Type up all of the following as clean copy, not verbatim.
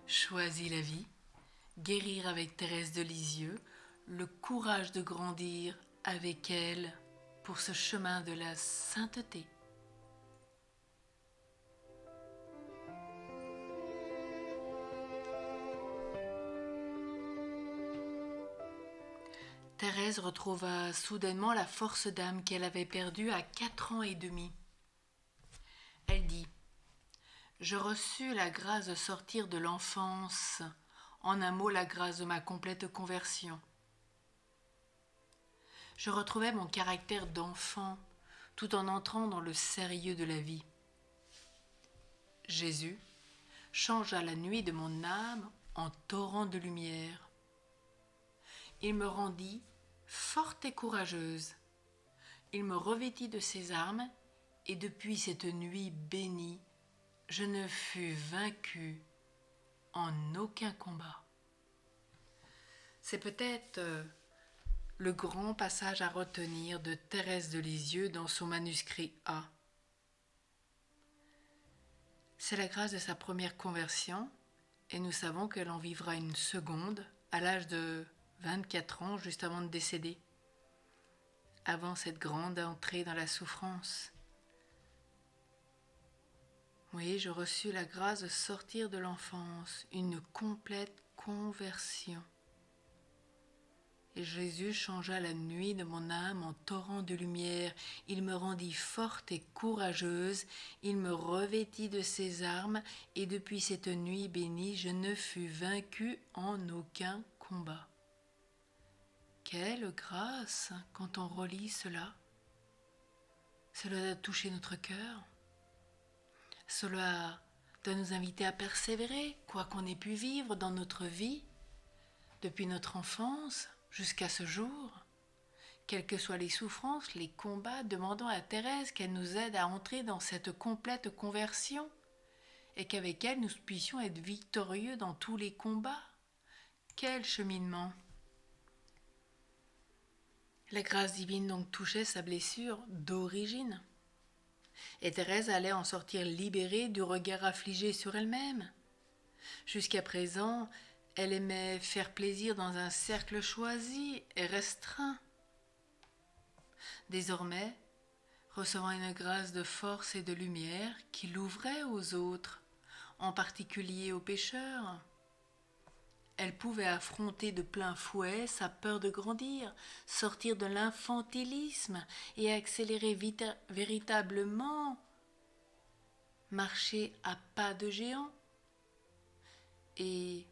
Choisis la vie, guérir avec Thérèse de Lisieux, le courage de grandir avec elle pour ce chemin de la sainteté. Thérèse retrouva soudainement la force d'âme qu'elle avait perdue à 4 ans et demi. Elle dit « Je reçus la grâce de sortir de l'enfance, en un mot la grâce de ma complète conversion. Je retrouvais mon caractère d'enfant tout en entrant dans le sérieux de la vie. Jésus changea la nuit de mon âme en torrent de lumière. Il me rendit forte et courageuse. Il me revêtit de ses armes, et depuis cette nuit bénie, je ne fus vaincue en aucun combat. » C'est peut-être le grand passage à retenir de Thérèse de Lisieux dans son manuscrit A. C'est la grâce de sa première conversion, et nous savons qu'elle en vivra une seconde à l'âge de 24 ans, juste avant de décéder, avant cette grande entrée dans la souffrance. Oui, je reçus la grâce de sortir de l'enfance, une complète conversion. Et Jésus changea la nuit de mon âme en torrent de lumière. Il me rendit forte et courageuse. Il me revêtit de ses armes. Et depuis cette nuit bénie, je ne fus vaincue en aucun combat. Quelle grâce quand on relit cela. Cela doit toucher notre cœur. Cela doit nous inviter à persévérer, quoi qu'on ait pu vivre dans notre vie, depuis notre enfance jusqu'à ce jour. Quelles que soient les souffrances, les combats, demandons à Thérèse qu'elle nous aide à entrer dans cette complète conversion et qu'avec elle nous puissions être victorieux dans tous les combats. Quel cheminement! La grâce divine donc touchait sa blessure d'origine. Et Thérèse allait en sortir libérée du regard affligé sur elle-même. Jusqu'à présent, elle aimait faire plaisir dans un cercle choisi et restreint. Désormais, recevant une grâce de force et de lumière qui l'ouvrait aux autres, en particulier aux pécheurs, elle pouvait affronter de plein fouet sa peur de grandir, sortir de l'infantilisme et accélérer véritablement, marcher à pas de géant et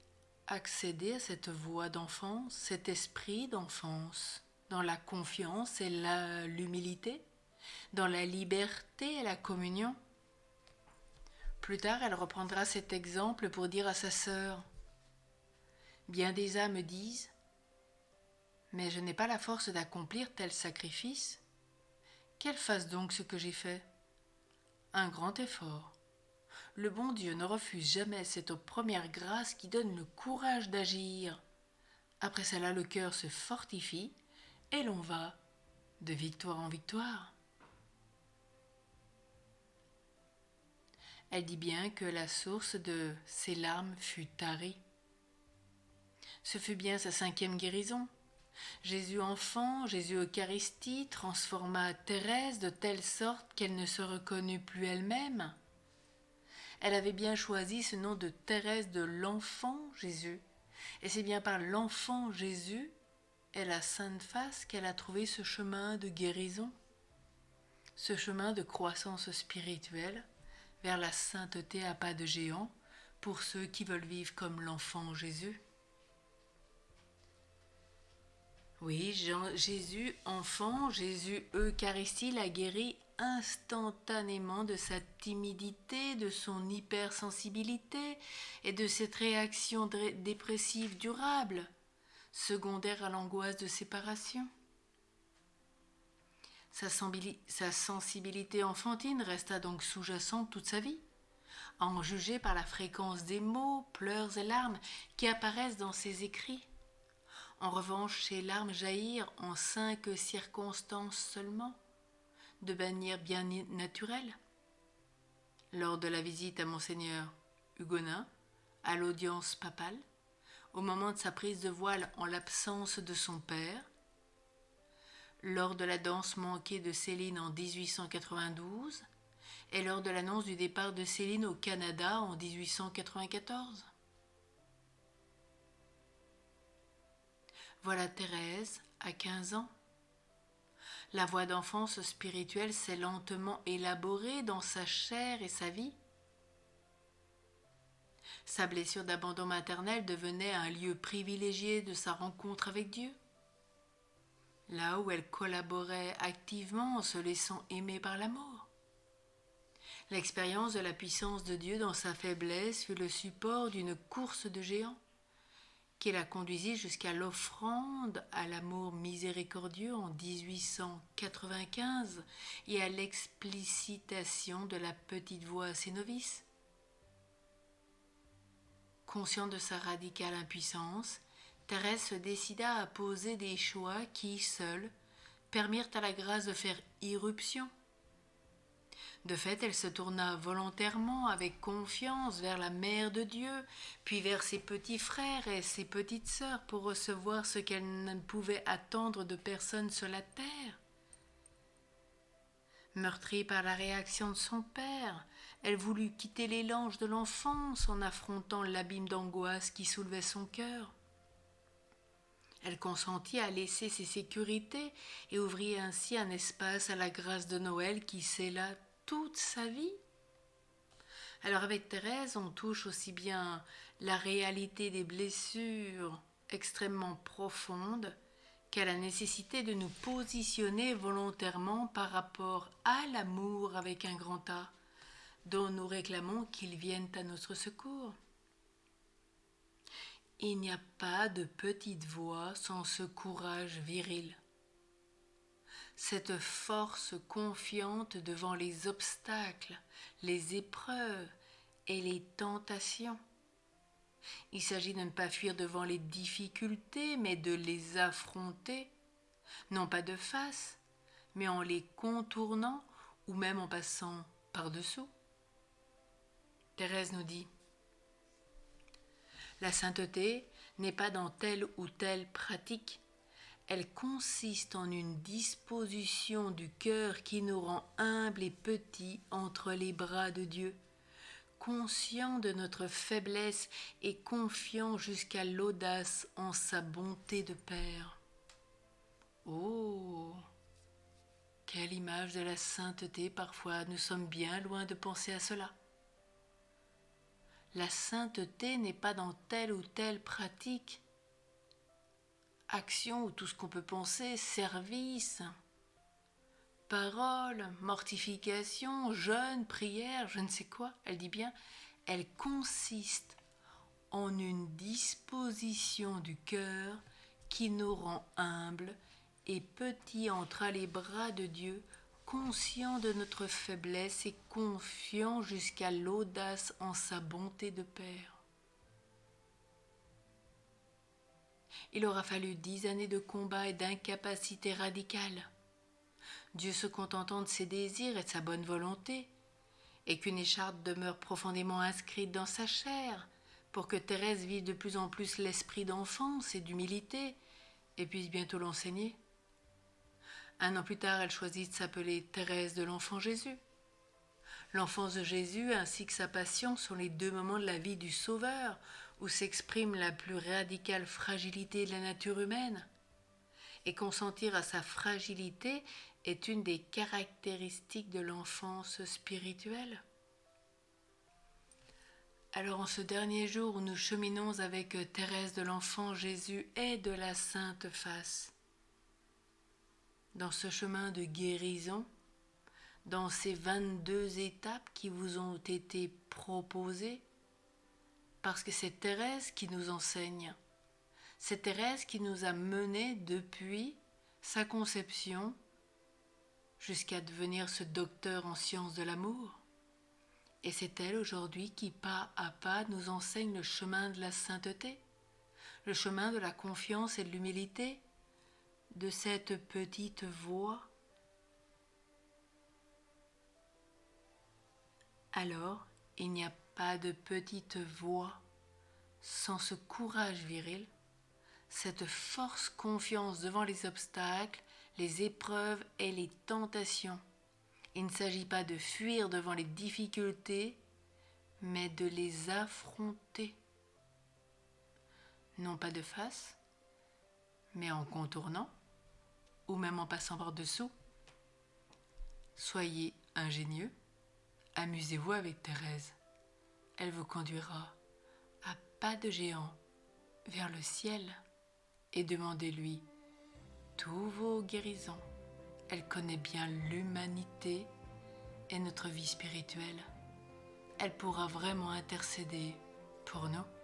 accéder à cette voie d'enfance, cet esprit d'enfance, dans la confiance et l'humilité, dans la liberté et la communion. Plus tard, elle reprendra cet exemple pour dire à sa sœur « Bien des âmes disent « Mais je n'ai pas la force d'accomplir tel sacrifice. Qu'elle fasse donc ce que j'ai fait. Un grand effort. Le bon Dieu ne refuse jamais cette première grâce qui donne le courage d'agir. Après cela, le cœur se fortifie et l'on va de victoire en victoire. » Elle dit bien que la source de ses larmes fut tarie. Ce fut bien sa 5e guérison. Jésus enfant, Jésus Eucharistie, transforma Thérèse de telle sorte qu'elle ne se reconnut plus elle-même. Elle avait bien choisi ce nom de Thérèse de l'enfant Jésus. Et c'est bien par l'enfant Jésus et la Sainte Face qu'elle a trouvé ce chemin de guérison, ce chemin de croissance spirituelle vers la sainteté à pas de géant pour ceux qui veulent vivre comme l'enfant Jésus. Oui, Jésus enfant, Jésus Eucharistie l'a guéri instantanément de sa timidité, de son hypersensibilité et de cette réaction dépressive durable, secondaire à l'angoisse de séparation. Sa sensibilité enfantine resta donc sous-jacente toute sa vie, à en juger par la fréquence des mots, pleurs et larmes qui apparaissent dans ses écrits. En revanche, ces larmes jaillirent en 5 circonstances seulement, de manière bien naturelle. Lors de la visite à Monseigneur Hugonin, à l'audience papale, au moment de sa prise de voile en l'absence de son père, lors de la danse manquée de Céline en 1892 et lors de l'annonce du départ de Céline au Canada en 1894. Voilà Thérèse à 15 ans. La voie d'enfance spirituelle s'est lentement élaborée dans sa chair et sa vie. Sa blessure d'abandon maternel devenait un lieu privilégié de sa rencontre avec Dieu, là où elle collaborait activement en se laissant aimer par l'amour. L'expérience de la puissance de Dieu dans sa faiblesse fut le support d'une course de géants qui la conduisit jusqu'à l'offrande à l'amour miséricordieux en 1895 et à l'explicitation de la petite voix à ses novices. Consciente de sa radicale impuissance, Thérèse se décida à poser des choix qui, seuls, permirent à la grâce de faire irruption. De fait, elle se tourna volontairement avec confiance vers la Mère de Dieu, puis vers ses petits frères et ses petites sœurs pour recevoir ce qu'elle ne pouvait attendre de personne sur la terre. Meurtrie par la réaction de son père, elle voulut quitter les langes de l'enfance en affrontant l'abîme d'angoisse qui soulevait son cœur. Elle consentit à laisser ses sécurités et ouvrit ainsi un espace à la grâce de Noël qui scella toute sa vie. Alors avec Thérèse, on touche aussi bien la réalité des blessures extrêmement profondes qu'à la nécessité de nous positionner volontairement par rapport à l'amour avec un grand A, dont nous réclamons qu'il vienne à notre secours. Il n'y a pas de petite voix sans ce courage viril, cette force confiante devant les obstacles, les épreuves et les tentations. Il s'agit de ne pas fuir devant les difficultés, mais de les affronter, non pas de face, mais en les contournant ou même en passant par-dessous. Thérèse nous dit: la sainteté n'est pas dans telle ou telle pratique. Elle consiste en une disposition du cœur qui nous rend humbles et petits entre les bras de Dieu, conscients de notre faiblesse et confiants jusqu'à l'audace en sa bonté de Père. Oh, quelle image de la sainteté! Parfois, nous sommes bien loin de penser à cela. La sainteté n'est pas dans telle ou telle pratique, action ou tout ce qu'on peut penser, service, parole, mortification, jeûne, prière, je ne sais quoi. Elle dit bien, elle consiste en une disposition du cœur qui nous rend humbles et petits entre les bras de Dieu, conscients de notre faiblesse et confiants jusqu'à l'audace en sa bonté de Père. Il aura fallu 10 années de combat et d'incapacité radicale. Dieu se contentant de ses désirs et de sa bonne volonté, et qu'une écharpe demeure profondément inscrite dans sa chair, pour que Thérèse vive de plus en plus l'esprit d'enfance et d'humilité, et puisse bientôt l'enseigner. 1 an plus tard, elle choisit de s'appeler Thérèse de l'Enfant Jésus. L'enfance de Jésus ainsi que sa passion sont les deux moments de la vie du Sauveur où s'exprime la plus radicale fragilité de la nature humaine. Et consentir à sa fragilité est une des caractéristiques de l'enfance spirituelle. Alors en ce dernier jour où nous cheminons avec Thérèse de l'Enfant Jésus et de la Sainte Face, dans ce chemin de guérison, dans ces 22 étapes qui vous ont été proposées, parce que c'est Thérèse qui nous enseigne. C'est Thérèse qui nous a menés depuis sa conception jusqu'à devenir ce docteur en sciences de l'amour. Et c'est elle aujourd'hui qui, pas à pas, nous enseigne le chemin de la sainteté, le chemin de la confiance et de l'humilité, de cette petite voix. Alors, il n'y a pas de petite voix Sans ce courage viril, cette force confiance devant les obstacles, les épreuves et les tentations. Il ne s'agit pas de fuir devant les difficultés, mais de les affronter. Non pas de face, mais en contournant, ou même en passant par-dessous. Soyez ingénieux, amusez-vous avec Thérèse. Elle vous conduira à pas de géant vers le ciel et demandez-lui tous vos guérisons. Elle connaît bien l'humanité et notre vie spirituelle. Elle pourra vraiment intercéder pour nous.